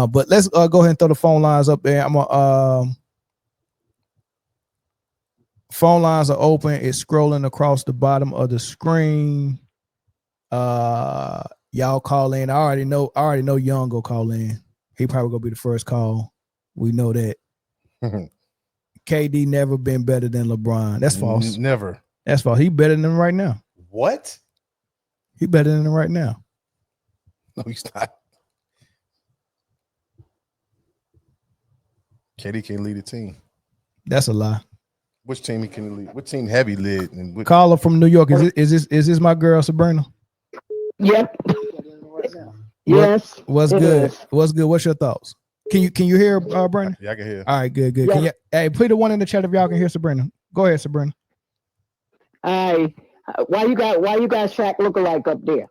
But let's go ahead and throw the phone lines up there. Phone lines are open. It's scrolling across the bottom of the screen. Y'all call in. I already know Young go call in. He probably gonna be the first call. We know that. KD never been better than LeBron. That's false. Never. That's false. He better than him right now. What? He better than him right now. No, he's not. KD can't lead a team. That's a lie. Which team he can lead? What team have he led? And Caller from New York. Is this my girl Sabrina? Yep. Yes. What's good? What's good? What's your thoughts? Can you hear Brandon? Yeah, I can hear. All right, good. Yeah. Can you, hey, put the one in the chat if y'all can hear Sabrina. Go ahead, Sabrina. Why you got Shaq lookalike up there?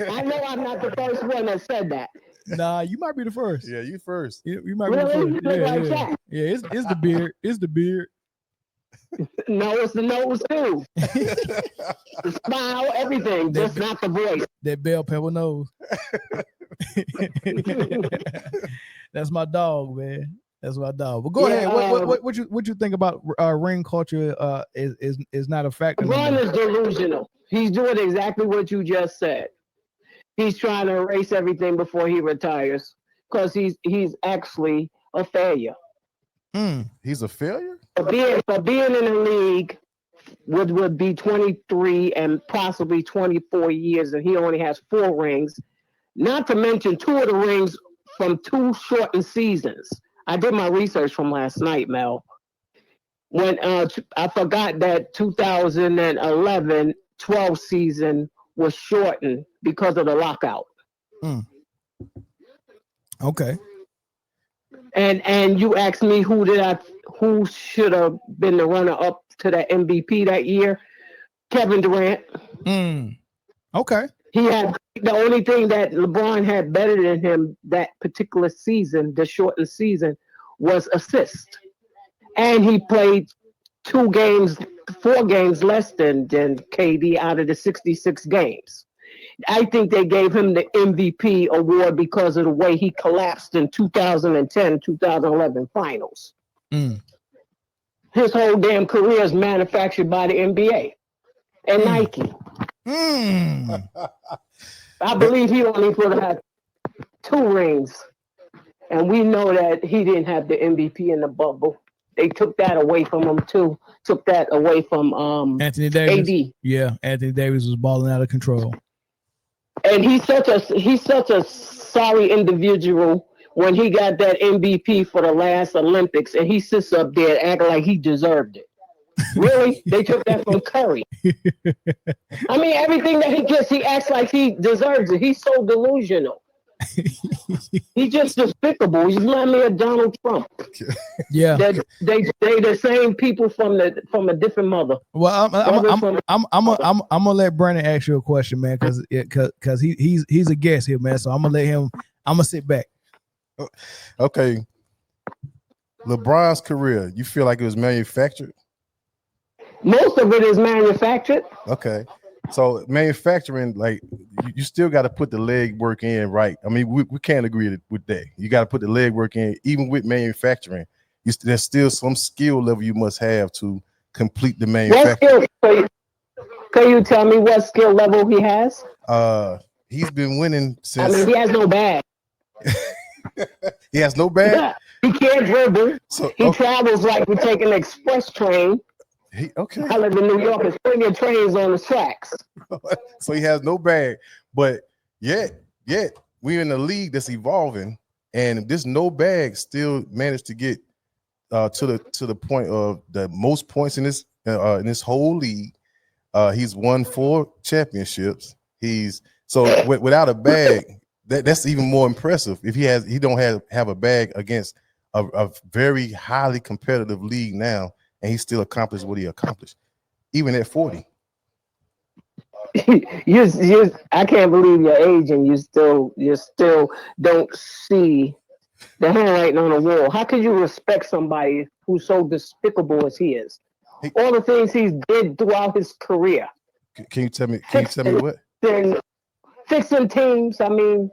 I know I'm not the first one that said that. Nah, you might be the first. Yeah, you first. You might be the first. Yeah, it's the beard. It's the beard. No, it's the nose too. The smile, everything, just not the voice. That bell pepper nose. That's my dog, man. That's my dog. But go ahead. What you think about ring culture? Is not a factor. LeBron is delusional. He's doing exactly what you just said. He's trying to erase everything before he retires because he's actually a failure. He's a failure? For being in the league would be 23 and possibly 24 years, and he only has 4 rings. Not to mention 2 of the rings from 2 shortened seasons. I did my research from last night, Mel. When I forgot that 2011 12 season was shortened because of the lockout. Okay. And you asked me who should have been the runner up to that MVP that year? Kevin Durant. Okay. He had the only thing that LeBron had better than him that particular season, the shortened season, was assist. And he played 4 games less than KD out of the 66 games. I think they gave him the MVP award because of the way he collapsed in 2010-2011 finals. His whole damn career is manufactured by the NBA and Nike. I believe he only could have had 2 rings. And we know that he didn't have the MVP in the bubble. They took that away from him too. Took that away from Anthony Davis. AD. Yeah, Anthony Davis was balling out of control. And he's such a sorry individual when he got that MVP for the last Olympics, and he sits up there acting like he deserved it. Really? They took that from Curry. I mean, everything that he gets, he acts like he deserves it. He's so delusional. He's just despicable. He's remind me of Donald Trump. Yeah, they the same people from a different mother. Well, I'm gonna let Brandon ask you a question, man, because he's a guest here, man. So I'm gonna sit back. Okay, LeBron's career, you feel like it was manufactured? Most of it is manufactured. Okay. So manufacturing, like you still got to put the leg work in, right? I mean, we can't agree with that. You got to put the leg work in, even with manufacturing. There's still some skill level you must have to complete the manufacturing. Can you tell me what skill level he has? He's been winning since. I mean, he has no bag. He has no bag. Yeah, he can't dribble. So, he travels like we take an express train. I live in New York. There's plenty of trains on the tracks. So he has no bag, but yet we're in a league that's evolving, and this no bag still managed to get to the point of the most points in this whole league. He's won 4 championships. Without a bag, that's even more impressive. If he don't have a bag against a very highly competitive league now. And he still accomplished what he accomplished, even at 40. I can't believe your age, and you still don't see the handwriting on the wall. How could you respect somebody who's so despicable as he is? All the things he's did throughout his career. Can you tell me what? fixing teams. I mean,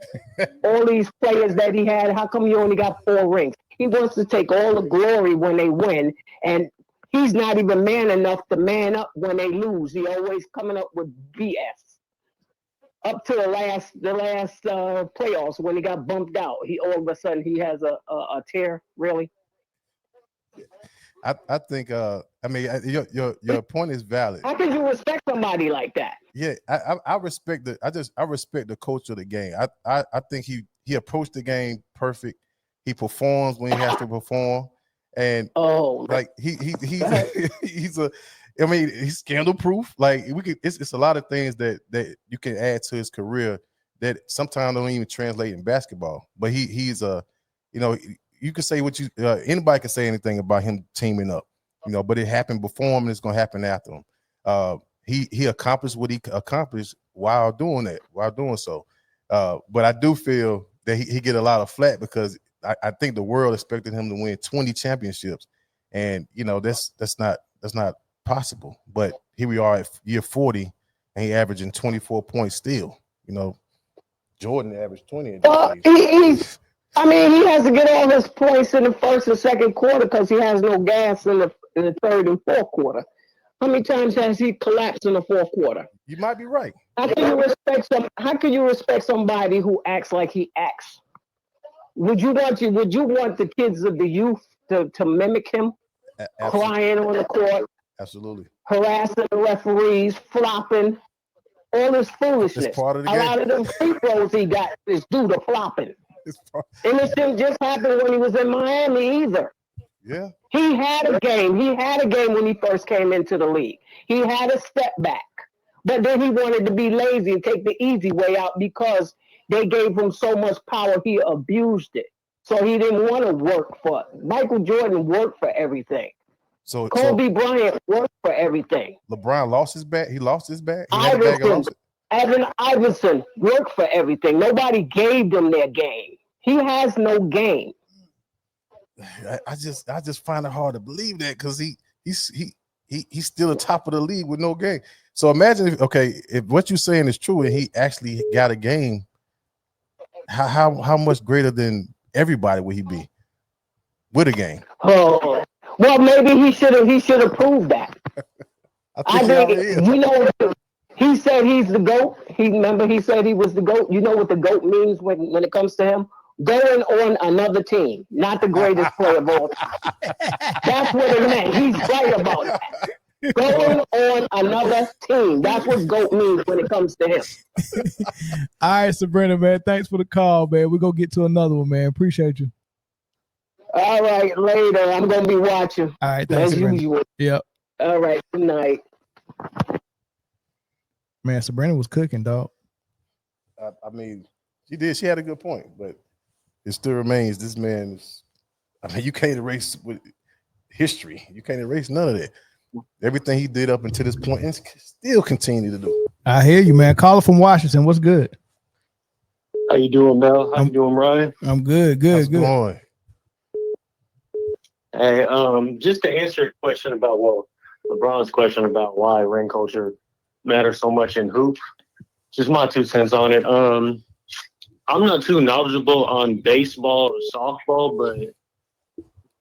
all these players that he had, how come you only got 4 rings? He wants to take all the glory when they win, and he's not even man enough to man up when they lose. He always coming up with BS. Up to the last playoffs when he got bumped out, he all of a sudden he has a tear. Really? I think I mean your point is valid. How can you respect somebody like that? Yeah, I respect I respect the coach of the game. I think he approached the game perfect. He performs when he has to perform, and like he's I mean, he's scandal proof. Like it's a lot of things that you can add to his career that sometimes don't even translate in basketball. But he's you can say what you anybody can say anything about him teaming up, but it happened before him and it's gonna happen after him. He accomplished what he accomplished while doing so. But I do feel that he get a lot of flack because I think the world expected him to win 20 championships, and that's not possible. But here we are at year 40, and he averaging 24 points still. Jordan averaged 20. He has to get all his points in the first and second quarter because he has no gas in the third and fourth quarter. How many times has he collapsed in the fourth quarter? You might be right. How can you respect somebody who acts like he acts? Would you want the kids of the youth to mimic him? Absolutely. Crying on the court? Absolutely. Harassing the referees, flopping, all this foolishness. It's part of the game. Lot of them free throws he got is due to flopping. And this didn't just happen when he was in Miami either. Yeah. He had a game. He had a game when he first came into the league. He had a step back. But then he wanted to be lazy and take the easy way out because they gave him so much power, he abused it. So he didn't want to work for it. Michael Jordan worked for everything. Kobe Bryant worked for everything. LeBron lost his bat. He lost his bat. Allen Iverson worked for everything. Nobody gave them their game. He has no game. I just find it hard to believe that because he's still the top of the league with no game. So imagine if what you're saying is true and he actually got a game, how much greater than everybody would he be with a game? Oh, well, maybe he should have proved that. I think he said he's the GOAT. He said he was the GOAT. You know what the GOAT means when it comes to him? Going on another team, not the greatest player of all time. That's what it meant. He's right about that. Going on another team. That's what GOAT means when it comes to him. All right, Sabrina, man. Thanks for the call, man. We're going to get to another one, man. Appreciate you. All right, later. I'm going to be watching. All right, thanks, Sabrina. As usual. Yep. All right, good night. Man, Sabrina was cooking, dog. I mean, she did. She had a good point, but it still remains this man is, you can't erase with history. You can't erase none of that. Everything he did up until this point and still continue to do. I hear you, man. Caller from Washington. What's good? How you doing, Mel? How you doing, Ryan? I'm good. How's it going? Hey, just to answer your question about LeBron's question about why ring culture matters so much in hoop, just my 2 cents on it. I'm not too knowledgeable on baseball or softball, but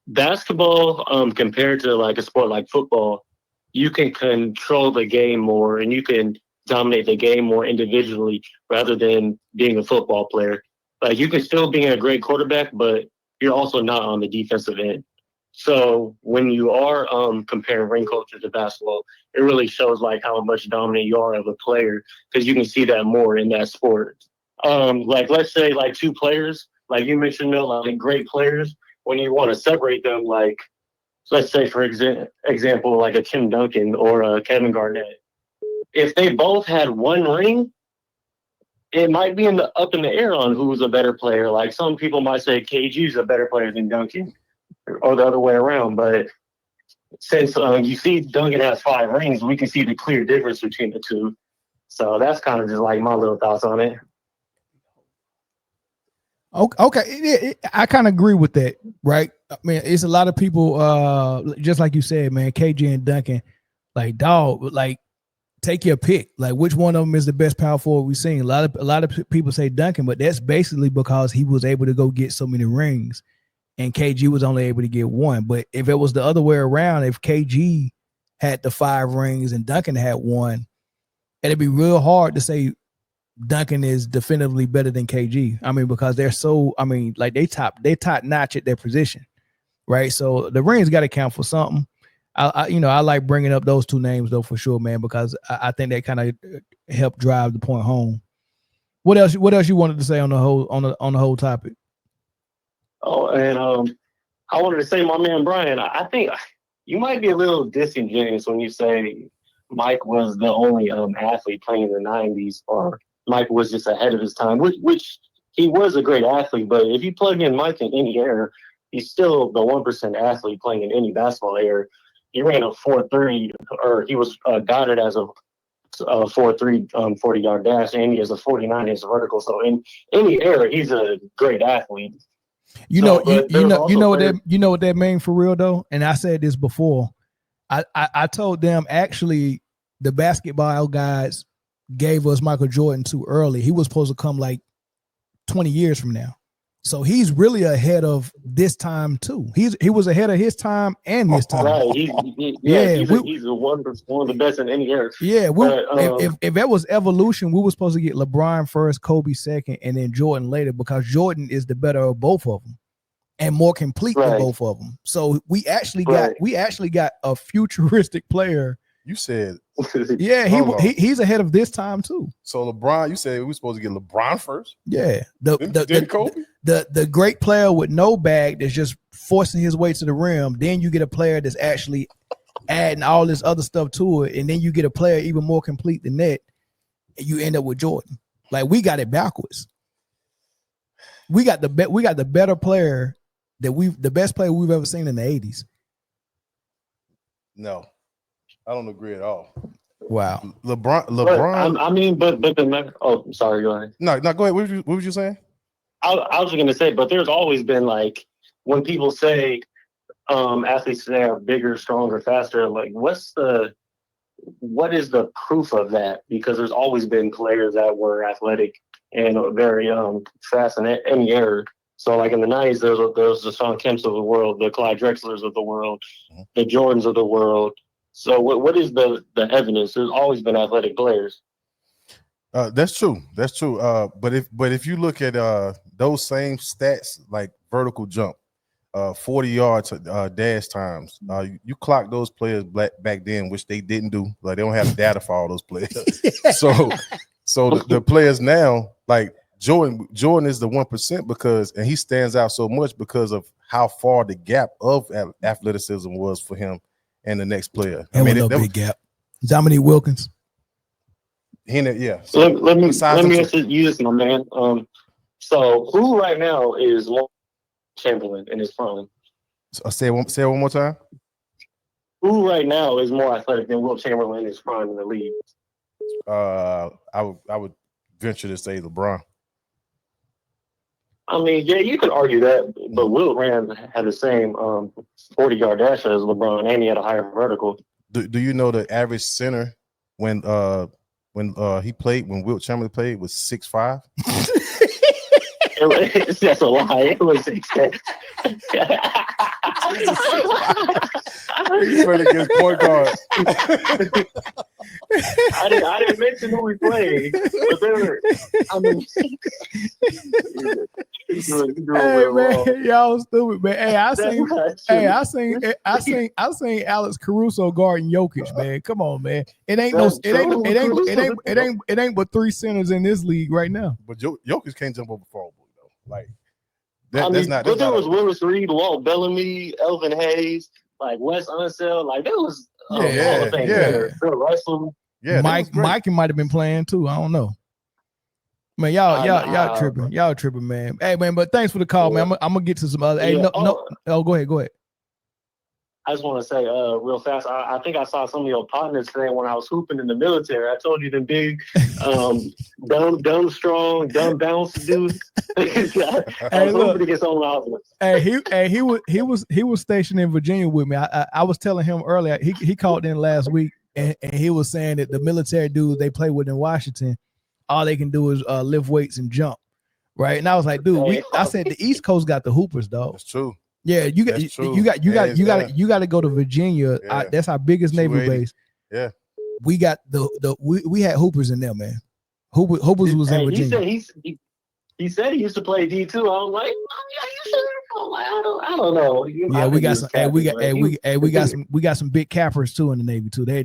basketball, compared to like a sport like football, you can control the game more and you can dominate the game more individually rather than being a football player. Like you can still be a great quarterback, but you're also not on the defensive end. So when you are comparing ring culture to basketball, it really shows like how much dominant you are of a player because you can see that more in that sport. Like let's say like 2 players, like you mentioned, like great players. When you want to separate them, like let's say for example, like a Tim Duncan or a Kevin Garnett, if they both had 1 ring, it might be up in the air on who's a better player. Like some people might say KG's a better player than Duncan, or the other way around. But since you see Duncan has 5 rings, we can see the clear difference between the 2. So that's kind of just like my little thoughts on it. Okay, I kind of agree with that, right? I mean, it's a lot of people, just like you said, man, KG and Duncan, like, dog, like, take your pick. Like, which one of them is the best power forward we've seen? A lot of people say Duncan, but that's basically because he was able to go get so many rings, and KG was only able to get one. But if it was the other way around, if KG had the 5 rings and Duncan had 1, it'd be real hard to say Duncan is definitively better than KG. I mean, because they're so, I mean, like they top notch at their position, right? So the rings got to count for something. I like bringing up those 2 names though for sure, man, because I think they kind of help drive the point home. What else you wanted to say on the whole topic? Oh, and I wanted to say, my man Brian, I think you might be a little disingenuous when you say Mike was the only athlete playing in the 90s, or Mike was just ahead of his time, which he was a great athlete. But if you plug in Mike in any era, he's still the 1% athlete playing in any basketball era. He ran a 4.3, or he was dotted as a 4.3 40-yard dash, and he has a 49-inch vertical. So in any era, he's a great athlete. You know what that means for real though. And I said this before. I told them actually the basketball guys gave us Michael Jordan too early. He was supposed to come like 20 years from now. So he's really ahead of this time too. He was ahead of his time and this time. Right. He's one of the best in any era. Yeah. If that was evolution, we were supposed to get LeBron first, Kobe second, and then Jordan later, because Jordan is the better of both of them and more complete than both of them. So we actually got a futuristic player. You said, yeah, he's ahead of this time too. So LeBron, you said we were supposed to get LeBron first. Yeah, Kobe? the great player with no bag that's just forcing his way to the rim. Then you get a player that's actually adding all this other stuff to it, and then you get a player even more complete than that, and you end up with Jordan. Like, we got it backwards. We got the better player the best player we've ever seen in the 80s. No, I don't agree at all. Wow. LeBron. But sorry, go ahead. No, go ahead. What was you saying? I was just gonna say, but there's always been, like, when people say athletes today are bigger, stronger, faster, like what is the proof of that? Because there's always been players that were athletic and very fast in any era. So, like, in the 90s, there was the Sean Kemps of the world, the Clyde Drexlers of the world, the Jordans of the world. So what is the evidence? There's always been athletic players. That's true. But if you look at those same stats, like vertical jump, 40 yards dash times, you clock those players back then, which they didn't do. Like, they don't have data for all those players. so the players now, like Jordan is the 1% and he stands out so much because of how far the gap of athleticism was for him and the next player. Big gap. Dominique Wilkins. Yeah. So let me ask you this, my man. So who right now is Chamberlain in his prime? Say it one more time. Who right now is more athletic than Wilt Chamberlain in his prime in the league? I would venture to say LeBron. I mean, yeah, you could argue that, but Wilt had the same 40-yard dash as LeBron, and he had a higher vertical. Do you know the average center when Wilt Chamberlain played was 6'5"? That's a lie. It was 6'10". He's ready to get point guard. I didn't mention who we played, but they were. I mean, hey man, y'all stupid, man. Hey, I seen Alex Caruso guarding Jokic, man. Come on, man. It ain't but 3 centers in this league right now. But Jokic can't jump over though. Like, there was Willis Reed, Walt Bellamy, Elvin Hayes, like Wes Unseld, like there was all the things there. Phil Russell. Yeah, Mike might have been playing too. I don't know. Man, y'all tripping. Y'all tripping, man. Hey, man, but thanks for the call, man. I'm gonna get to some other. Hey, go ahead. I just want to say real fast, I think I saw some of your partners today when I was hooping in the military. I told you the big, dumb, strong, dumb bounce dudes. Hey, look, to get he was stationed in Virginia with me. I was telling him earlier. He called in last week, and he was saying that the military dudes they play with in Washington, all they can do is lift weights and jump, right? And I was like, dude, I said the East Coast got the hoopers, dog. That's true. Yeah, you got to go to Virginia. Yeah. That's our biggest naval base. Yeah, we got we had hoopers in there, man. Hoopers was in Virginia. He said he used to play D2. I was like, yeah, you sure? I'm like, I don't know. Yeah, we got some. We got some big cappers too in the Navy too. They'll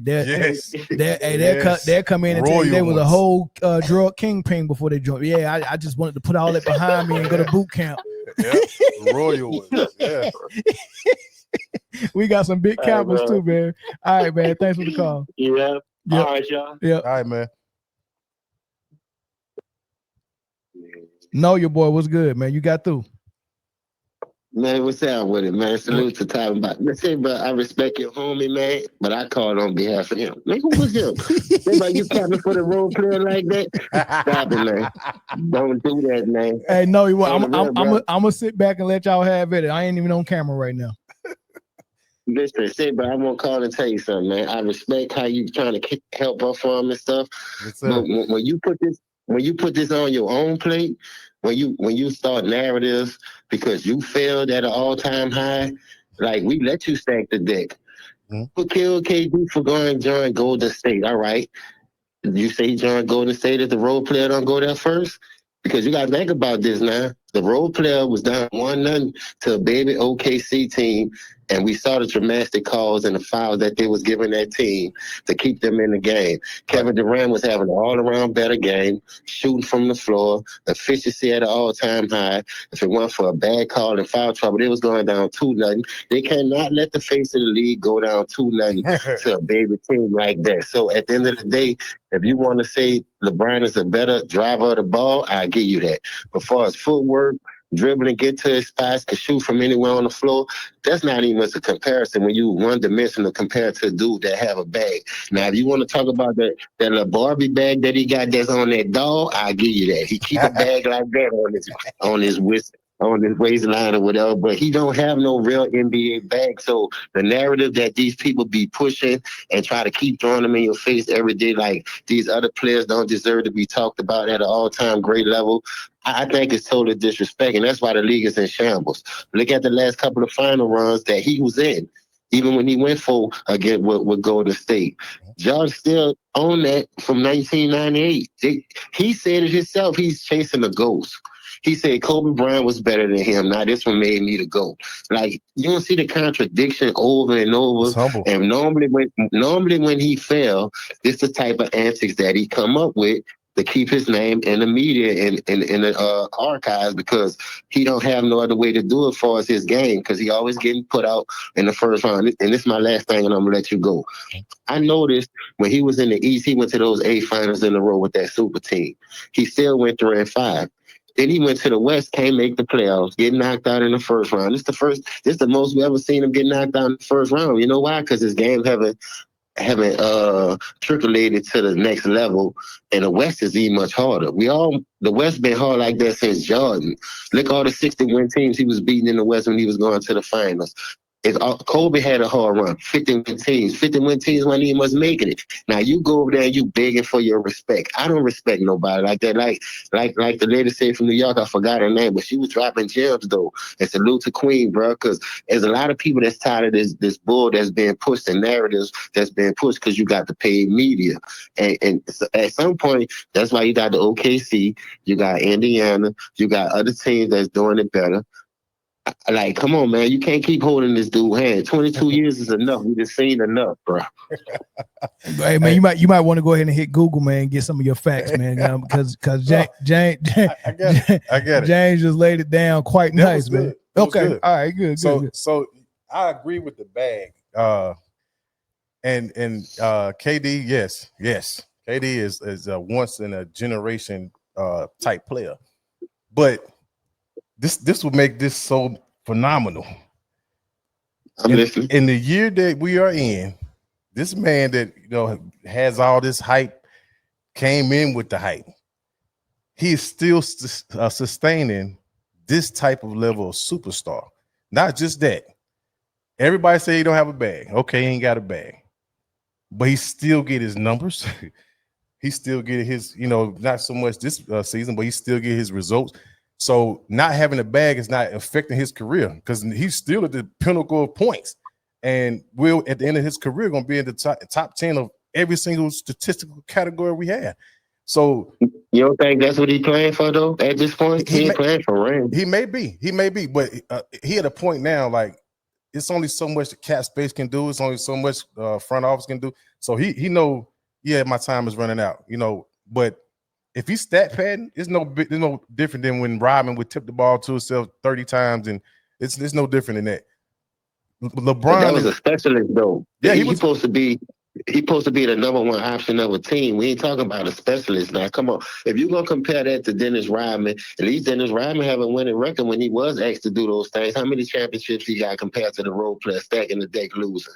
come in and tell you they was a whole drug kingpin before they joined. Yeah, I just wanted to put all that behind me and go to boot camp. Yeah, royal ones. Yeah. We got some big cappers too, man. All right, man. Thanks for the call. Yeah. All right, y'all. Yeah. All right, man. No, your boy was good, man. You got through. Man, what's up with it, man? Salute to talking about. Listen, bro, I respect your homie, man, but I called on behalf of him. Man, who was him? Anybody you capping for the role player like that? Stop it, man. Don't do that, man. Hey, no, you won't. I'm gonna sit back and let y'all have it. I ain't even on camera right now. Listen, say, but I'm gonna call and tell you something, man. I respect how you trying to help us farm and stuff. But when you put this on your own plate, when you start narratives because you failed at an all-time high, like we let you stack the deck. Who killed KD for going join Golden State? All right. You say join Golden State if the role player don't go there first? Because you gotta think about this now. The role player was down 1-0 to a baby OKC team, and we saw the dramatic calls and the fouls that they was giving that team to keep them in the game. Kevin Durant was having an all-around better game, shooting from the floor, efficiency at an all-time high. If it weren't for a bad call and foul trouble, they was going down 2-0. They cannot let the face of the league go down 2-0 to a baby team like that. So at the end of the day, if you want to say LeBron is a better driver of the ball, I give you that. But as far as footwork, dribbling, get to his spots, can shoot from anywhere on the floor, that's not even a comparison when you one-dimensional compared to a dude that have a bag. Now, if you want to talk about that little Barbie bag that he got that's on that doll, I'll give you that. He keep a bag like that on his waistline or whatever, but he don't have no real NBA bag. So the narrative that these people be pushing and try to keep throwing them in your face every day, like these other players don't deserve to be talked about at an all-time great level, I think it's totally disrespect, and that's why the league is in shambles. Look at the last couple of final runs that he was in, even when he went for again with Golden State. John still on that from 1998. He said it himself. He's chasing a ghost. He said Kobe Bryant was better than him. Now this one made me the GOAT. Like, you don't see the contradiction over and over. And normally when he fell, this the type of antics that he come up with to keep his name in the media and in the archives, because he don't have no other way to do it as far as his game, because he always getting put out in the first round. And this is my last thing, and I'm gonna let you go. I noticed when he was in the East, he went to those 8 finals in a row with that super team. He still went 3-5. Then he went to the West, can't make the playoffs, get knocked out in the first round. This is the most we ever seen him get knocked out in the first round. You know why? Because his game haven't trickulated to the next level, and the West is even much harder. The West been hard like that since Jordan. Look all the 60-win teams he was beating in the West when he was going to the finals. Kobe had a hard run, 50-win teams. 50-win teams when he was making it. Now you go over there and you begging for your respect. I don't respect nobody like that. Like the lady said from New York, I forgot her name, but she was dropping gems though. And salute to Queen, bro, because there's a lot of people that's tired of this bull that's being pushed, and narratives that's being pushed because you got the paid media. And at some point, that's why you got the OKC, you got Indiana, you got other teams that's doing it better. Like, come on, man. You can't keep holding this dude's hand. 22 years is enough. We just seen enough, bro. Hey, man, you might want to go ahead and hit Google, man, and get some of your facts, man. Because James just laid it down quite nice, man. Okay. Good. All right, good. So I agree with the bag. And KD, yes. KD is a once in a generation type player. But this would make this so phenomenal. In the year that we are in, this man that has all this hype came in with the hype. He is still sustaining this type of level of superstar. Not just that. Everybody say he don't have a bag. Okay, he ain't got a bag. but he still get his numbers. He still get his, not so much this season, but he still get his results. So not having a bag is not affecting his career because he's still at the pinnacle of points, and will at the end of his career going to be in the top 10 of every single statistical category we have. So you don't think that's what he's playing for though? At this point, he ain't playing for ring. He may be, but he at a point now like it's only so much the cap space can do. It's only so much front office can do. So he know, my time is running out. But if he's stat padding, it's no different than when Rodman would tip the ball to himself 30 times, and it's no different than that. LeBron, but that was a specialist though. Yeah, he's supposed to be. He's supposed to be the number one option of a team. We ain't talking about a specialist now. Come on. If you're going to compare that to Dennis Rodman, at least Dennis Rodman have a winning record when he was asked to do those things. How many championships he got compared to the role player stacking the deck losing?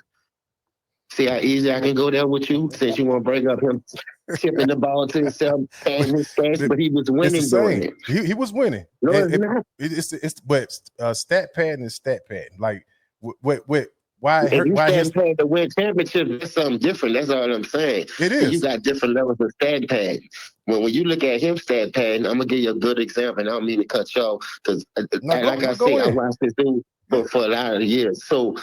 See how easy I can go there with you since you want to bring up him tipping the ball to himself, passing his stats, but he was winning doing it. He was winning. No, it's not. But stat padding is stat padding. Like, what why if you stat pad to win championships, that's something different. That's all I'm saying. It is. You got different levels of stat pad. When you look at him stat pad, I'm gonna give you a good example, and I don't mean to cut you off because, I watched this thing for a lot of years. So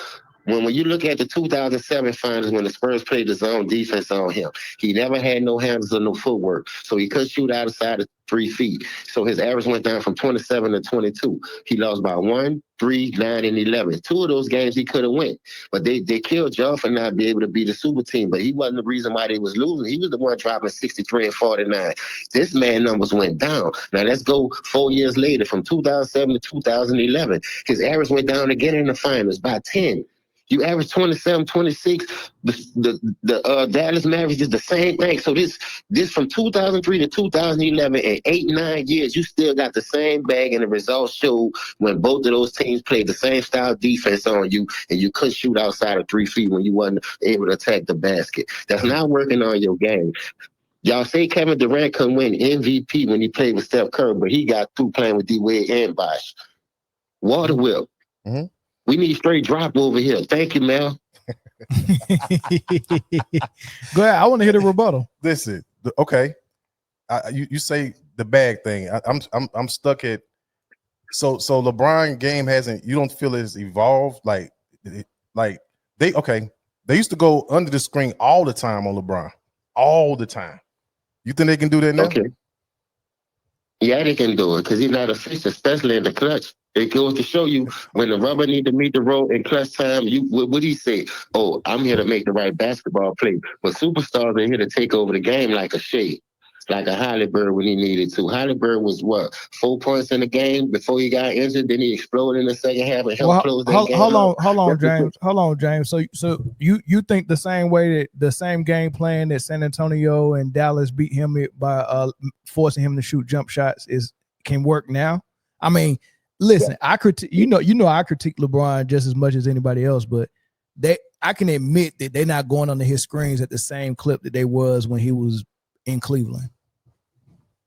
when you look at the 2007 finals, when the Spurs played the zone defense on him, he never had no handles or no footwork, so he couldn't shoot outside of 3 feet. So his average went down from 27 to 22. He lost by 1, 3, 9, and 11. 2 of those games he could have went, but they killed Joe for not being able to beat the super team. But he wasn't the reason why they was losing. He was the one dropping 63 and 49. This man numbers went down. Now let's go 4 years later, from 2007 to 2011. His average went down again in the finals by 10. You average 27, 26. The Dallas Mavericks is the same thing. So this from 2003 to 2011, in 8-9 years, you still got the same bag, and the results show when both of those teams played the same style defense on you, and you couldn't shoot outside of 3 feet when you wasn't able to attack the basket. That's not working on your game. Y'all say Kevin Durant couldn't win MVP when he played with Steph Curry, but he got through playing with D-Wade and Bosh. Water whip. Mm-hmm. We need straight drop over here. Thank you, Mel. Go ahead. I want to hear the rebuttal. Listen, okay. You say the bag thing. I'm stuck at. So LeBron game hasn't. You don't feel it's evolved like they used to go under the screen all the time on LeBron, all the time. You think they can do that now? Okay. Yeah, they can do it because he's not a fish, especially in the clutch. It goes to show you when the rubber need to meet the road in clutch time. What do you say? Oh, I'm here to make the right basketball play. But superstars are here to take over the game like a Shea, like a Halliburton when he needed to. Halliburton was 4 points in the game before he got injured. Then he exploded in the second half and helped close that game. Hold on, James. So you think the same way that the same game plan that San Antonio and Dallas beat him by forcing him to shoot jump shots can work now? I mean, listen, I critique I critique LeBron just as much as anybody else, but I can admit that they're not going under his screens at the same clip that they was when he was in Cleveland.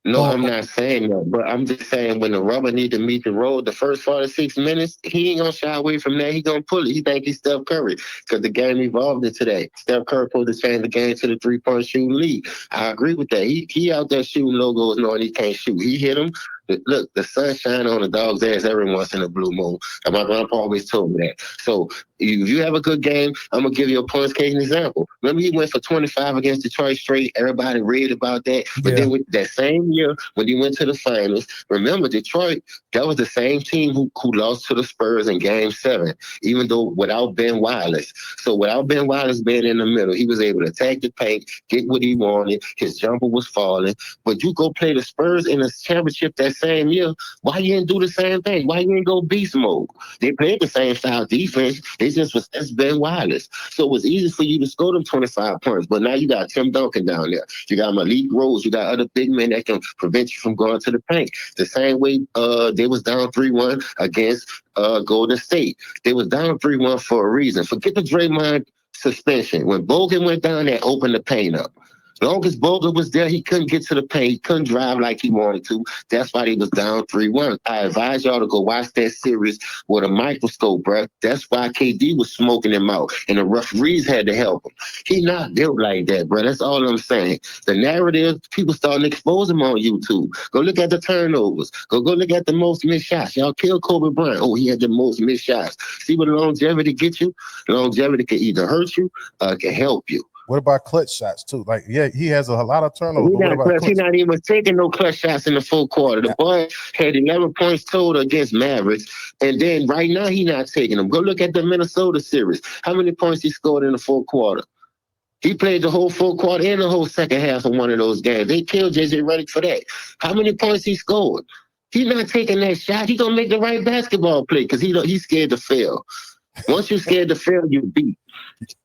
No, I'm not saying that, but I'm just saying when the rubber need to meet the road, the first 46 minutes, he ain't gonna shy away from that. He gonna pull it. He think he's Steph Curry because the game evolved into that. Steph Curry supposed to change the game to the 3-point shooting league. I agree with that. He out there shooting logos knowing he can't shoot. He hit him. Look, the sun shine on the dog's ass every once in a blue moon. And my grandpa always told me that. So if you have a good game, I'm going to give you a points case example. Remember he went for 25 against Detroit straight. Everybody read about that. But then with that same year, when he went to the finals, remember Detroit, that was the same team who lost to the Spurs in Game 7, even though without Ben Wallace. So without Ben Wallace being in the middle, he was able to attack the paint, get what he wanted. His jumper was falling. But you go play the Spurs in a championship that same year, why you didn't do the same thing? Why you didn't go beast mode? They played the same style defense. They just was Ben Wallace. So it was easy for you to score them 25 points. But now you got Tim Duncan down there. You got Malik Rose. You got other big men that can prevent you from going to the paint. The same way they was down 3-1 against Golden State. They was down 3-1 for a reason. Forget the Draymond suspension. When Bogan went down there, opened the paint up. Long as Bogut was there, he couldn't get to the paint. He couldn't drive like he wanted to. That's why he was down 3-1. I advise y'all to go watch that series with a microscope, bro. That's why KD was smoking him out, and the referees had to help him. He not built like that, bro. That's all I'm saying. The narrative, people starting to expose him on YouTube. Go look at the turnovers. Go look at the most missed shots. Y'all killed Kobe Bryant. Oh, he had the most missed shots. See what longevity gets you? Longevity can either hurt you or can help you. What about clutch shots too? Like, yeah, he has a lot of turnovers. He's not even taking no clutch shots in the full quarter. The boy had 11 points total against Mavericks, and then right now he's not taking them. Go look at the Minnesota series. How many points he scored in the full quarter? He played the whole full quarter and the whole second half of one of those games. They killed JJ Redick for that. How many points he scored? He's not taking that shot. He's gonna make the right basketball play because he's scared to fail. Once you're scared to fail, you beat.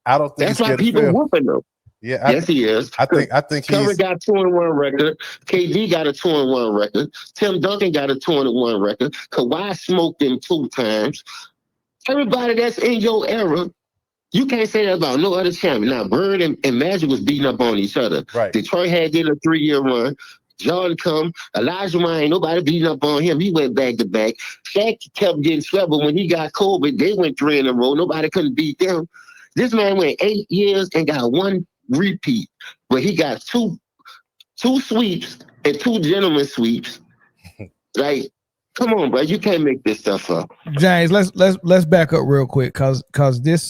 I don't think that's why people whooping them. Yeah, yes, he is. I think Curry got 2-1 record. KD got a 2-1 record. Tim Duncan got a 2-1 record. Kawhi smoked him 2 times. Everybody that's in your era, you can't say that about no other champion. Now, Bird and Magic was beating up on each other. Right. Detroit did a 3-year run. Jordan come, Elijah Wine, nobody beating up on him. He went back to back. Shaq kept getting swept, but when he got Kobe, they went 3 in a row. Nobody couldn't beat them. This man went 8 years and got 1 repeat, but he got two sweeps and 2 gentlemen sweeps. Like, come on, bro, you can't make this stuff up. James, let's back up real quick, cause this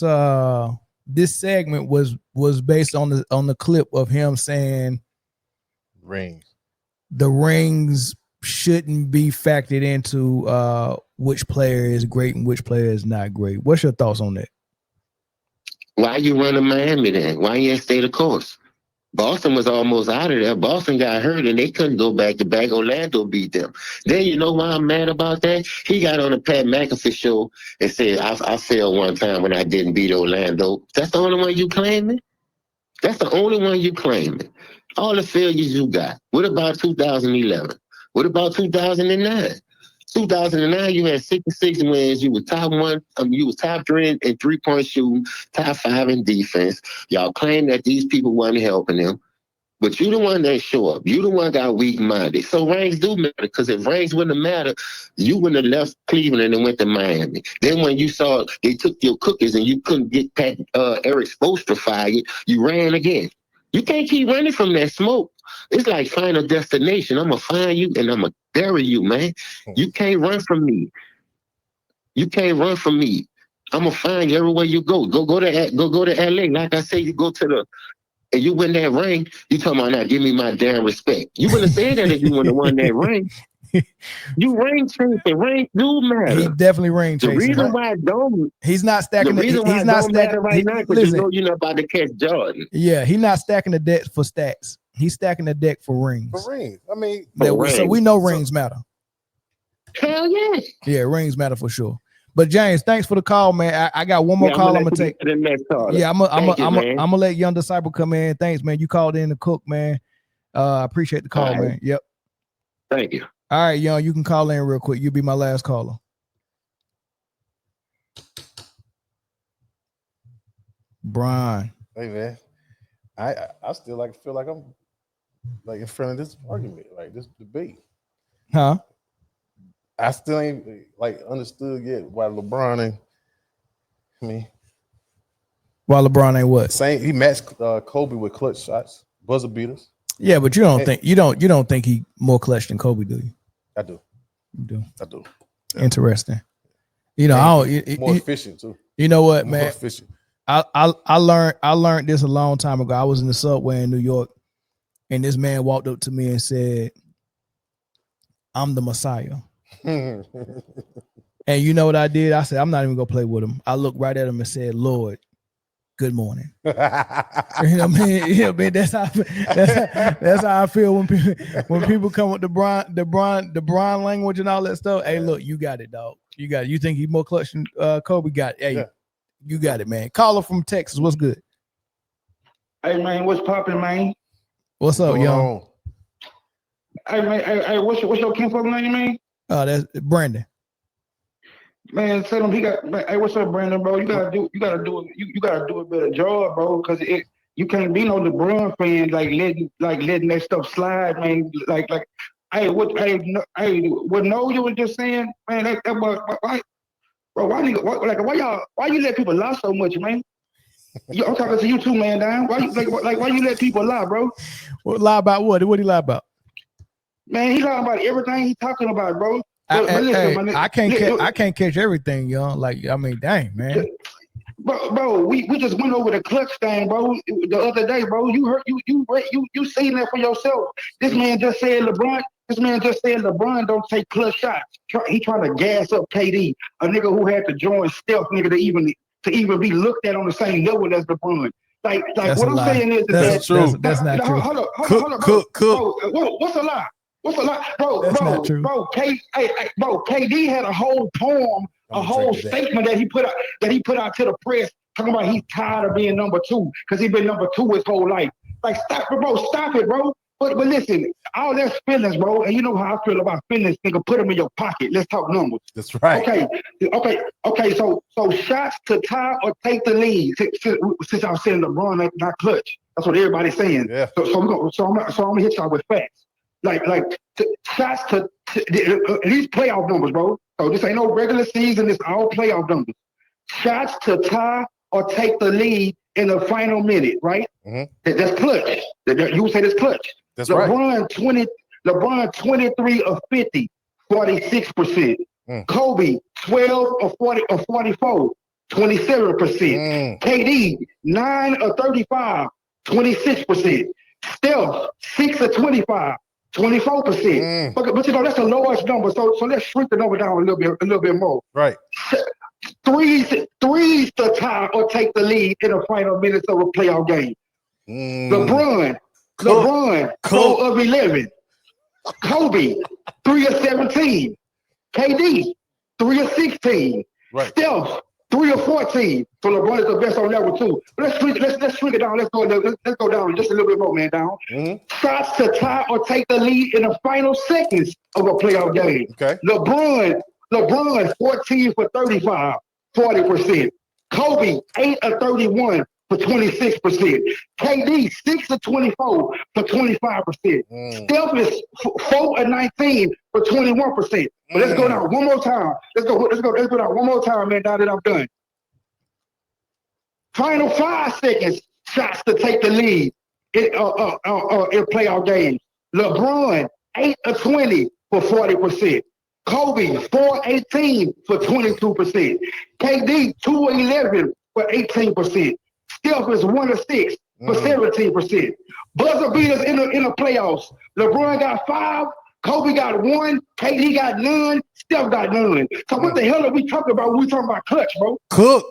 segment was based on the clip of him saying rings. The rings shouldn't be factored into which player is great and which player is not great. What's your thoughts on that? Why you running Miami then? Why you ain't stay the course? Boston was almost out of there. Boston got hurt and they couldn't go back to back. Orlando beat them. Then you know why I'm mad about that? He got on the Pat McAfee show and said, I failed one time when I didn't beat Orlando. That's the only one you claiming? That's the only one you claiming. All the failures you got. What about 2011? What about 2009? 2009, you had 66 wins. You were top 1. You was top 3 in 3-point shooting, top 5 in defense. Y'all claim that these people weren't helping them, but you the one that show up. You the one got weak-minded. So rings do matter, because if rings wouldn't have mattered, you wouldn't have left Cleveland and went to Miami. Then when you saw they took your cookies and you couldn't get Eric Spoelstra fired, you ran again. You can't keep running from that smoke. It's like Final Destination. I'm going to find you and I'm going to bury you, man. You can't run from me. You can't run from me. I'm going to find you everywhere you go. Go to LA. Like I say, you go to and you win that ring, you talking about now, give me my damn respect. You wouldn't have said that if you would have won that ring. You ring chasing. Ring do matter. He definitely ring chasing. The reason why don't he's not stacking. The reason why he's not stacking right now because you know you're not about to catch Jordan. Yeah, he's not stacking the deck for stats. He's stacking the deck for rings. For rings. I mean, so we know rings matter. Hell yeah. Yeah, rings matter for sure. But James, thanks for the call, man. I got one more call I'm gonna take. The next call. Yeah, I'm gonna let Young Disciple come in. Thanks, man. You called in to cook, man. I appreciate the call, man. Yep. Thank you. All right, Young, you can call in real quick. You'll be my last caller. Brian. Hey, man. I still feel like I'm like in front of this argument, like this debate. Huh? I still ain't like understood yet why LeBron ain't. Why LeBron ain't what? He matched Kobe with clutch shots, buzzer beaters. Yeah, but you don't think he more clutch than Kobe, do you? I do. You do. I do. Yeah. Interesting. You know, more efficient too. You know what, more man? Efficient. I learned this a long time ago. I was in the subway in New York, and this man walked up to me and said, "I'm the Messiah." And you know what I did? I said, "I'm not even gonna play with him." I looked right at him and said, "Lord, good morning." You know what I mean? That's how I feel when people come with the Bron language and all that stuff. Hey, look, you got it, dog. You got it. You think he's more clutch than Kobe? Got it. Hey, yeah. You got it, man. Caller from Texas. What's good? Hey, man, what's popping, man? What's up, young? Hey, man, hey, what's your kinfolk name, man? That's Brandon. Man, tell him he got. Man, hey, what's up, Brandon, bro? You gotta do a better job, bro. Because you can't be no LeBron fan letting that stuff slide, man. Hey, what No, you were just saying, man. That was why, bro. Why you let people lie so much, man? I'm talking to you too, man. Down. Why you let people lie, bro? What lie about what? What he lie about? Man, he lying about everything he's talking about, bro. But listen, I can't catch everything, young. Like, I mean, dang, man. Bro, we just went over the clutch thing, bro, the other day, bro. You heard you seen that for yourself. This man just said LeBron don't take clutch shots. He trying to gas up KD, a nigga who had to join stealth, nigga, to even be looked at on the same level as LeBron. Like what I'm saying is that's true. That's not true. Hold up, bro. What's a lie? What's a lie, bro? That's not true. Bro, KD had a whole poem, a whole statement that he put out to the press, talking about he's tired of being number two because he's been number two his whole life. Like, stop it, bro. But listen, all that's feelings, bro. And you know how I feel about feelings, nigga. Put them in your pocket. Let's talk numbers. That's right. Okay. So shots to tie or take the lead. Since I'm saying LeBron not clutch, that's what everybody's saying. Yeah. So I'm gonna hit y'all with facts. Shots to these playoff numbers, bro. So this ain't no regular season. It's all playoff numbers. Shots to tie or take the lead in the final minute, right? Mm-hmm. That's clutch. You would say that's clutch. That's LeBron 23 of 50, 46%. Kobe 12 of 44, 27%. KD 9 of 35, 26%. Steph 6 of 25, 24%. But you know that's the lowest number. So let's shrink the number down a little bit more. Right. Threes to tie or take the lead in the final minutes of a playoff game. LeBron 4 of 11. Kobe 3 of 17. KD 3 of 16. Right. Steph 3 of 14. So LeBron is the best on level 2. Let's shrink it down. Let's go down just a little bit more, man. Down. Shots to tie or take the lead in the final seconds of a playoff game. Okay. LeBron 14 for 35, 40%. Kobe 8 of 31 for 26%. KD 6 of 24 for 25%. Steph is 4 of 19 for 21%. But let's go down one more time. Let's go down one more time, man. Now that I'm done. Final 5 seconds. Shots to take the lead in playoff games. LeBron 8 of 20 for 40%. Kobe 4-18 for 22%. KD 2-11 for 18%. Steph is 1 of 6 for 17%. Buzzer beaters in the playoffs. LeBron got 5, Kobe got 1, KD got none, Steph got none. So what the hell are we talking about when we talking about clutch, bro? Cook.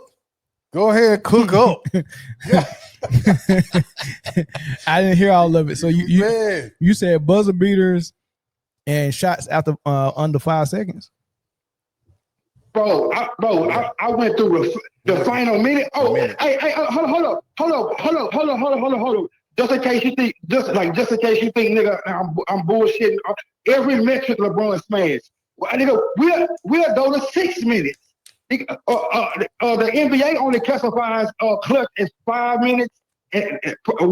Go ahead, cook up. I didn't hear all of it. So you said buzzer beaters and shots after under 5 seconds. Bro, I went through the final minute. Oh, hey, hold up. Just in case you think, nigga, I'm bullshitting. Every metric LeBron smashed. Nigga, we'll go to 6 minutes. The NBA only classifies clutch as 5 minutes when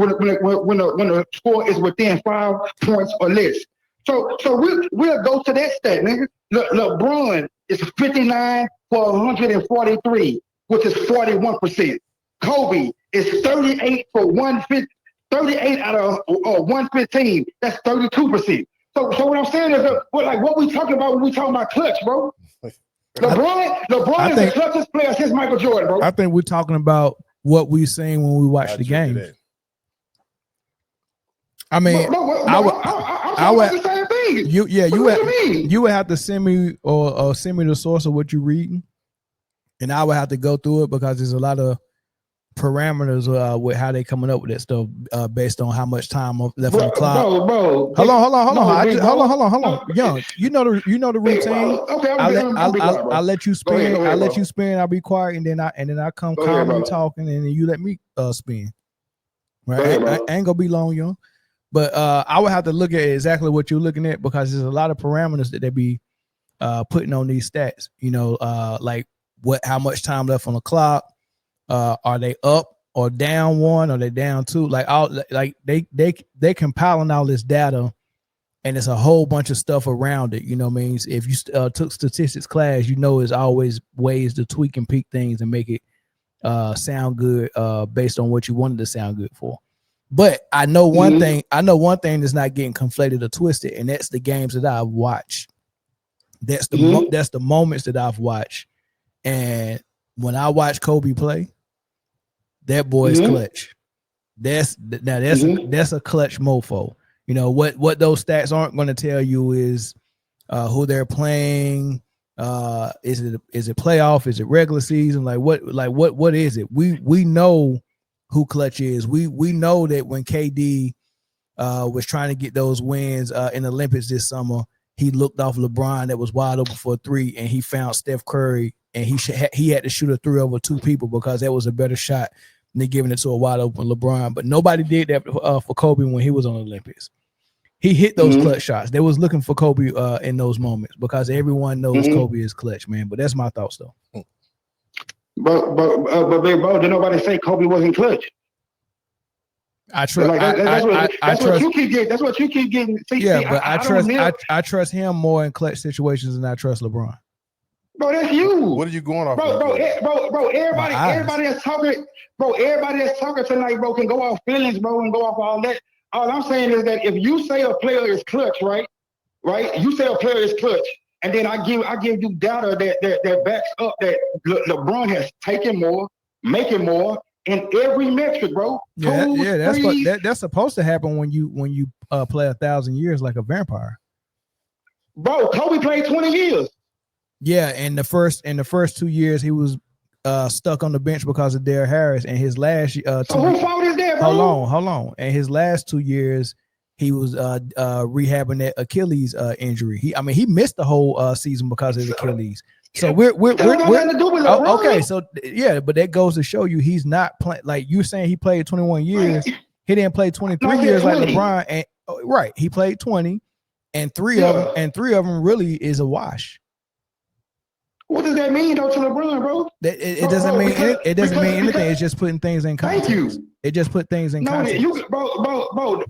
the score is within 5 points or less. So we'll go to that stat, nigga. LeBron is 59 for 143, which is 41%. Kobe is 38 for 150, 38 out of 115. That's 32%. So what I'm saying is, what we talking about when we talking about clutch, bro? LeBron is the clutchest player since Michael Jordan, bro. I think we're talking about what we seen when we watched the game. I mean, I would. The same thing. You would have to send me or send me the source of what you're reading, and I would have to go through it because there's a lot of parameters with how they coming up with that stuff based on how much time left on the clock. Bro. Hold on. Young, you know the routine. Okay, I'll let you spin. I'll let you spin. I'll be quiet, and then I come calmly talking, and then you let me spin. Right? I ain't gonna be long, young. But I would have to look at exactly what you're looking at because there's a lot of parameters that they be putting on these stats. You know, like how much time left on the clock. Are they up or down 1 or they're down 2, like they compiling all this data, and it's a whole bunch of stuff around it. You know what I mean? If you took statistics class, you know there's always ways to tweak and peak things and make it sound good based on what you wanted to sound good for. But I know one thing. I know one thing that's not getting conflated or twisted, and that's the games that I've watched. That's the that's the moments that I've watched. And when I watch Kobe play, that boy is clutch. That's a clutch mofo. You know what those stats aren't going to tell you is who they're playing. Is it playoff? Is it regular season? What is it? We know who clutch is. We know that when KD was trying to get those wins in the Olympics this summer, he looked off LeBron that was wide open for a 3, and he found Steph Curry, and he had to shoot a 3 over 2 people because that was a better shot than giving it to a wide open LeBron. But nobody did that for Kobe when he was on the Olympics. He hit those clutch shots. They was looking for Kobe in those moments because everyone knows Kobe is clutch, man. But that's my thoughts, though. But big bro, did nobody say Kobe wasn't clutch? I trust. That's what you keep getting. That's what you keep getting. I trust him more in clutch situations than I trust LeBron. Bro, that's you. What are you going off? Bro, everybody that's talking, bro, everybody that's talking tonight, bro, can go off feelings, bro, and go off all that. All I'm saying is that if you say a player is clutch, right? You say a player is clutch, and then I give you data that backs up that LeBron has taken more, making more in every metric, bro. That's supposed to happen when you play 1,000 years like a vampire. Bro, Kobe played 20 years. Yeah, in the first 2 years he was stuck on the bench because of Derrick Harris, and his last so who fault is that, bro? Hold on. And his last 2 years he was rehabbing that Achilles injury. He missed the whole season because of his Achilles. So we're okay. So yeah, but that goes to show you he's not playing. Like you're saying, he played 21 years. He didn't play 23 years 20. Like LeBron. And right, he played 20, and three of them really is a wash. What does that mean though to LeBron, bro? It doesn't mean anything. It's just putting things in context. Thank you. It just put things in context. Bro.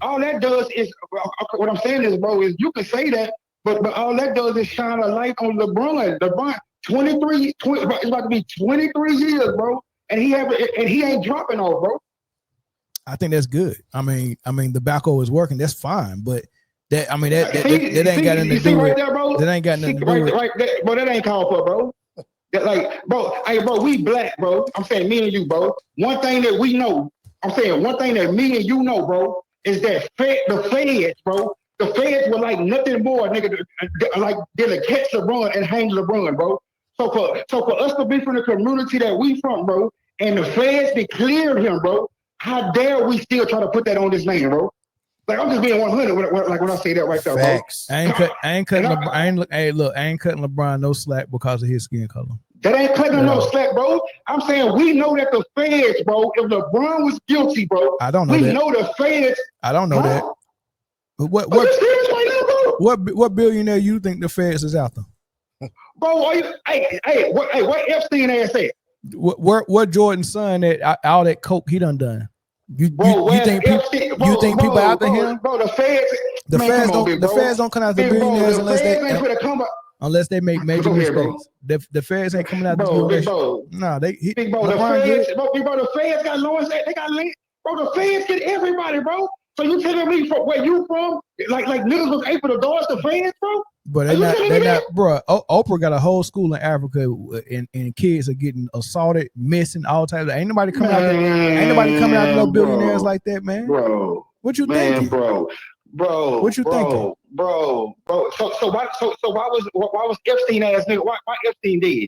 All that does is what I'm saying is, bro, is you can say that, but all that does is shine a light on LeBron. LeBron, 23, it's about to be 23 years, bro, and he ain't dropping off, bro. I think that's good. I mean, the backhoe is working. That's fine, but that ain't got nothing to do with. That ain't got nothing to do with. Right there, bro, that ain't called for, bro. Bro, we black, bro. I'm saying me and you, bro. One thing that we know, one thing that me and you know, bro, is that the feds, bro. The feds were like nothing more, nigga, like than to catch LeBron and hang LeBron, bro. So for us to be from the community that we from, bro, and the feds declared him, bro, how dare we still try to put that on this man, bro? Like I'm just being 100 when I say that right there, Facts. bro. I ain't cutting LeBron no slack because of his skin color. That ain't cutting no slack, bro. I'm saying we know that the feds, bro. If LeBron was guilty, bro, I don't know we that. know the feds. I don't know that. What billionaire you think the feds is after? Bro, what Epstein ass at? What Jordan's son that all that coke he done? You think people after him? Bro, the feds. The feds don't come out to billionaires unless they make major mistakes. The feds ain't coming out to billionaires. No, the feds got lawyers. They got link. Bro, the feds get everybody, bro. So you telling me from where you from? Like niggas was able to dodge the feds, bro? But they're not, bro. Oprah got a whole school in Africa, and kids are getting assaulted, missing, all types. Ain't nobody coming out to no billionaires like that, man. Bro, what you thinking, bro? What you thinking, bro? So why was Epstein ass nigga? Why Epstein dead?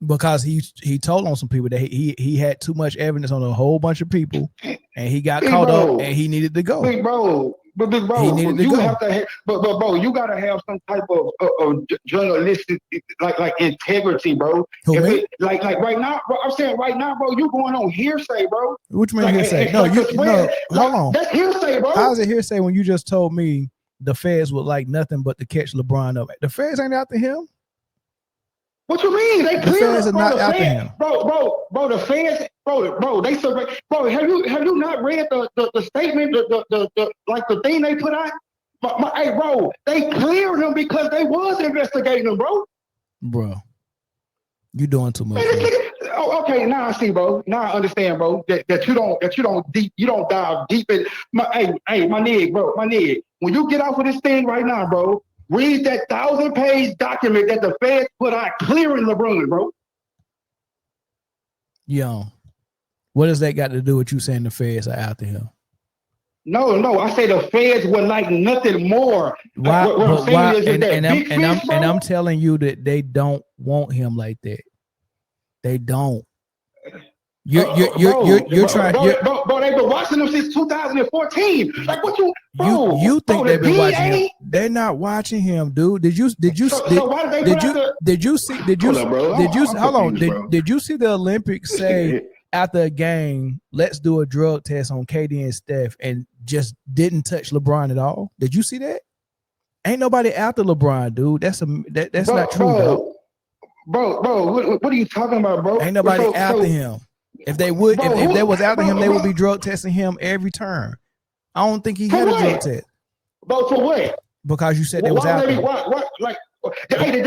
Because he told on some people that he had too much evidence on a whole bunch of people, and he got caught up, and he needed to go. Big bro, he needed to go. But bro, you gotta have some type of journalistic like integrity, bro. Like right now, bro, I'm saying right now, bro, you going on hearsay, bro. What you mean hearsay? No, hold on. That's hearsay, bro. How's it hearsay when you just told me the feds would like nothing but to catch LeBron up? The feds ain't after him. What you mean? They The fans are not after him, bro. The fans, bro. They survey, bro. Have you not read the statement, the like the thing they put out? Hey, bro, they cleared him because they was investigating him, bro. Bro, you doing too much. Oh, okay, now I see, bro. Now I understand, bro. That you don't dive deep in. My nigga, bro. My nigga, when you get off of this thing right now, bro, read that 1,000-page document that the feds put out clearing LeBron, bro. Yo, what does that got to do with you saying the feds are after him? No. I say the feds were like nothing more. Why? What I'm saying is that I'm telling you that they don't want him like that. They don't. You're trying. Bro, they've been watching them since 2014. Like what you? Bro, you think they've been watching him? DA? They're not watching him, dude. Did you see the Olympics say after a game, let's do a drug test on KD and Steph, and just didn't touch LeBron at all? Did you see that? Ain't nobody after LeBron, dude. That's not true, dog. Bro, what are you talking about, bro? Ain't nobody after him. If they would, if they was after him, they would be drug testing him every turn. I don't think he had a drug test. Bro, for what? Because you said they was after him. What? Like, did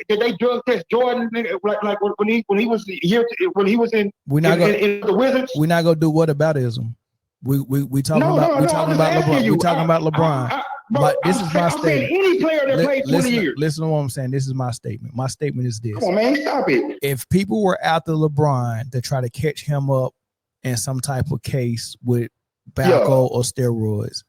they drug test Jordan like when he was here when he was in the Wizards? We're not gonna do whataboutism. We talking about LeBron. We talking about LeBron. But this is my statement. Any player that played 20 years. Listen to what I'm saying. This is my statement. My statement is this. Come on, man, stop it. If people were after LeBron to try to catch him up in some type of case with Balco or steroids,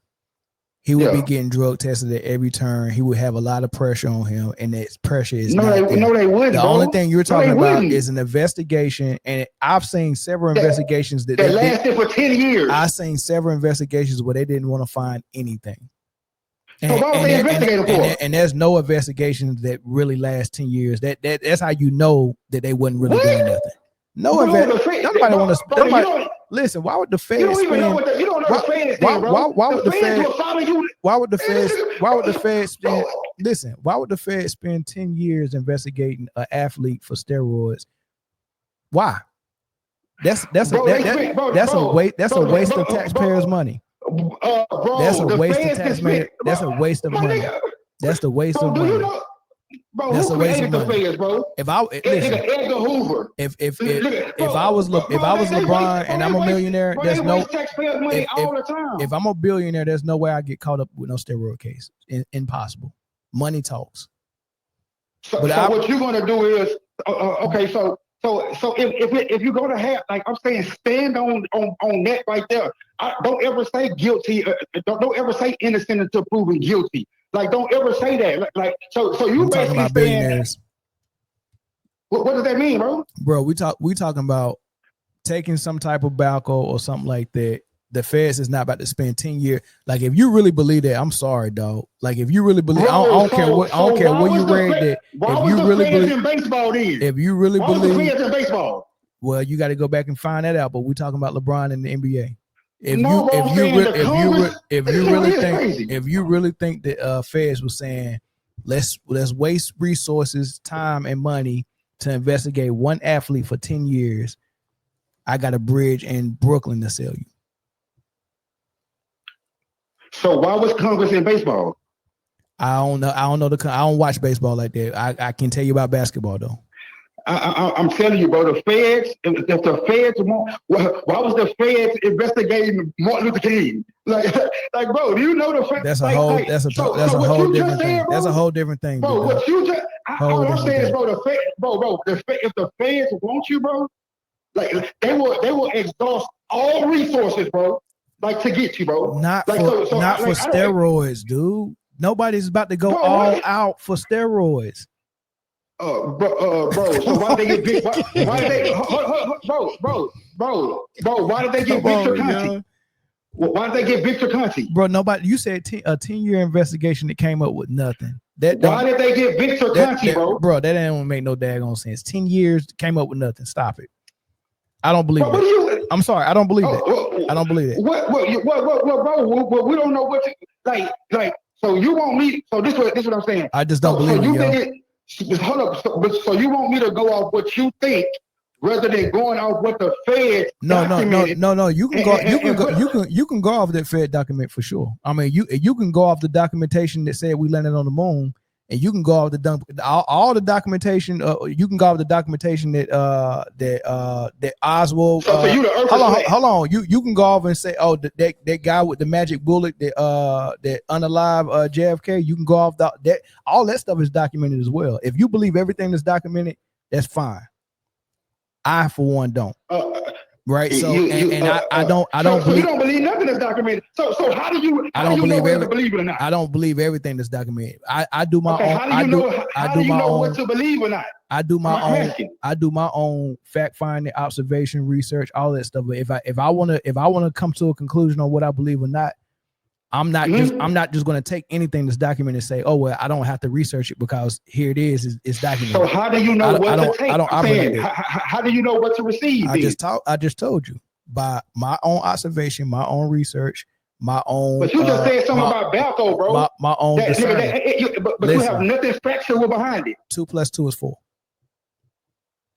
he would be getting drug tested at every turn. He would have a lot of pressure on him, and that pressure is no, they wouldn't. The only thing you're talking about is an investigation, and I've seen several investigations that lasted for 10 years. I've seen several investigations where they didn't want to find anything. So why was they investigating for? And there's no investigations that really last 10 years. That's how you know that they wasn't really doing nothing. No investigation. Nobody want to. Listen, why would the feds? You don't even know what the, you don't know the feds. Why would the feds? Why would the feds? Why would the feds spend? Listen, why would the feds spend 10 years investigating an athlete for steroids? Why? That's a waste of taxpayers' money. That's a waste of taxpayer. That's a waste of money. That's the waste of money. That's a waste of money. If I was LeBron and I'm a millionaire, there's no. If I'm a billionaire, there's no way I get caught up with no steroid case. Impossible. Money talks. So what you're gonna do is okay. So if you're gonna have, like I'm saying, stand on that right there. Don't ever say guilty. Don't ever say innocent until proven guilty. Like don't ever say that. Like so you basically about billionaires. What does that mean, bro? Bro, we talking about taking some type of Balco or something like that. The feds is not about to spend 10 years. Like if you really believe that, I'm sorry, dog. Like if you really believe, I don't care what you read that. If you really believe in baseball, if you really believe in baseball, well, you got to go back and find that out. But we're talking about LeBron and the NBA. If you really think that feds was saying let's waste resources, time, and money to investigate one athlete for 10 years, I got a bridge in Brooklyn to sell you. So why was Congress in baseball? I don't know. I don't watch baseball like that. I can tell you about basketball though. I'm telling you, bro. The feds. If the feds want, why was the feds investigating Martin Luther King? Like, bro. Do you know the feds? That's a whole. That's a whole different thing. That's a whole different thing, bro. What you just? All I'm saying is, bro. The feds, bro. If the feds want you, bro, like they will exhaust all resources, bro. Like to get you, bro. Not for steroids, dude. Nobody's about to go all out for steroids. Bro. So why did they get big? Why did they, bro? Why did they get Victor Conti? Why did they get Victor Conti? Bro, nobody. You said a 10-year investigation that came up with nothing. Why did they get Victor Conti, bro? Bro, that ain't make no daggone sense. 10 years came up with nothing. Stop it. I don't believe it. I'm sorry. I don't believe it. I don't believe it. What, bro? We don't know what to, like. So you want me? So this is what I'm saying. I just don't believe it. Hold up. So you want me to go off what you think rather than going off what the Fed documented? No. You can go off that Fed document for sure. I mean, you can go off the documentation that said we landed on the moon, and you can go off all the documentation. You can go off the documentation that Oswald. So for you to hold on. You can go off and say, oh, that guy with the magic bullet that unalive JFK. You can go off that. All that stuff is documented as well. If you believe everything that's documented, that's fine. I, for one, don't. Right. So I don't believe. So you don't believe nothing that's documented. So how do you? I don't believe whether to believe it or not? I don't believe everything that's documented. I do my own. How do you know what to believe or not? I do my own. I do my own fact finding, observation, research, all that stuff. But if I want to come to a conclusion on what I believe or not, I'm not just going to take anything that's documented and say, oh well, I don't have to research it because here it is. It's documented. So how do you know what to take? I don't operate. How do you know what to receive? I just told you by my own observation, my own research, my own. But you just said something about Balco, bro. My own. But you have nothing factual behind it. 2 + 2 is 4.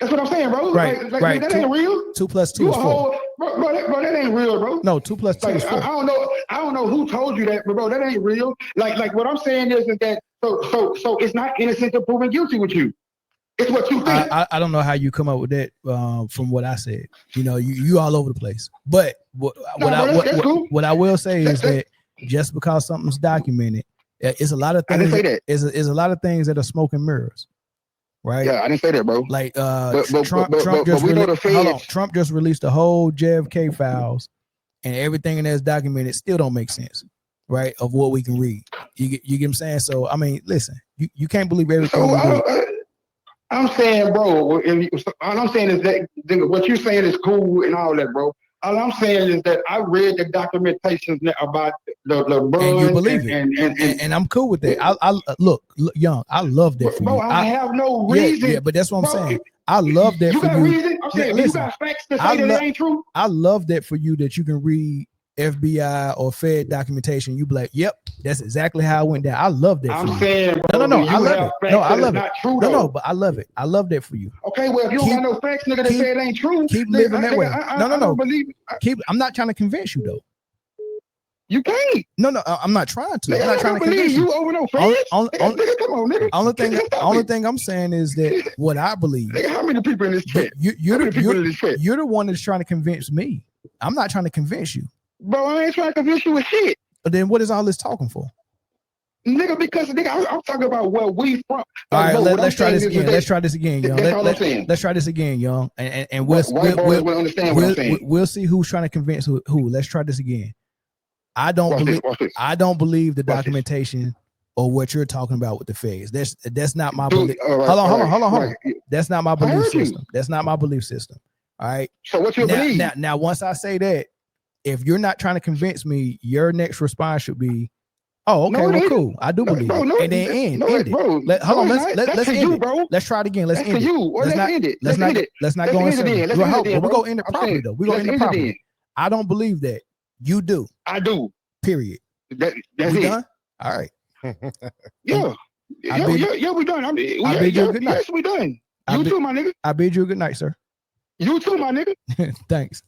That's what I'm saying, bro. Right. That ain't real. 2 + 2 is 4. Bro, that ain't real, bro. No, 2 + 2 is 4. I don't know who told you that, but bro, that ain't real. Like what I'm saying is that so it's not innocent until proven guilty with you. It's what you think. I don't know how you come up with that from what I said. You know, you all over the place. But what I will say is that just because something's documented, it's a lot of things. I didn't say that. Is a lot of things that are smoke and mirrors. Right. Yeah, I didn't say that, bro. Like Trump just released the whole JFK files, and everything in that's documented still don't make sense, right? Of what we can read. You get what I'm saying? So I mean, listen, you can't believe everything. I'm saying, bro. All I'm saying is that what you're saying is cool and all that, bro. All I'm saying is that I read the documentations about the LeBron, and you believe it, and I'm cool with that. I look, Young, I love that for bro, you. I have no reason. Yeah, but that's what I'm saying. I love that you for got you. Reason? I'm saying, listen, you got facts to say that ain't true. I love that for you that you can read FBI or Fed documentation. You be like, yep, that's exactly how it went down. I love that. I'm saying, bro, no, I love it. No, I love it. No, but I love it. I love that for you. Okay, well, if you don't got no facts, nigga, that say it ain't true, keep living that way. No. Believe it. I'm not trying to convince you though. You can't. No, I'm not trying to. I'm not trying to convince you. Over no facts. Come on, nigga. Only thing I'm saying is that what I believe. Nigga, how many people in this chat? You're the one that's trying to convince me. I'm not trying to convince you. Bro, I ain't trying to convince you with shit. But then what is all this talking for? Nigga, because I'm talking about where we from. All right, let's try this again. Let's try this again, Young. Let's try this again, Young. And we'll understand what I'm saying. We'll see who's trying to convince who. Let's try this again. I don't believe the documentation or what you're talking about with the feds. That's not my belief. Hold on. That's not my belief system. That's not my belief system. All right. So what you believe? Now, once I say that, if you're not trying to convince me, your next response should be, "Oh, okay, well, cool. I do believe it." And then end it. Hold on, let's end it. Bro. Let's try it again. Let's end it. Let's end it. Let's not go into it. We're gonna end it properly though. We're gonna end it properly. I don't believe that. You do. I do. Period. That's we it. Done? All right. Yeah, we done. I bid you a good night. Yes, we done. You too, my nigga. I bid you a good night, sir. You too, my nigga. Thanks.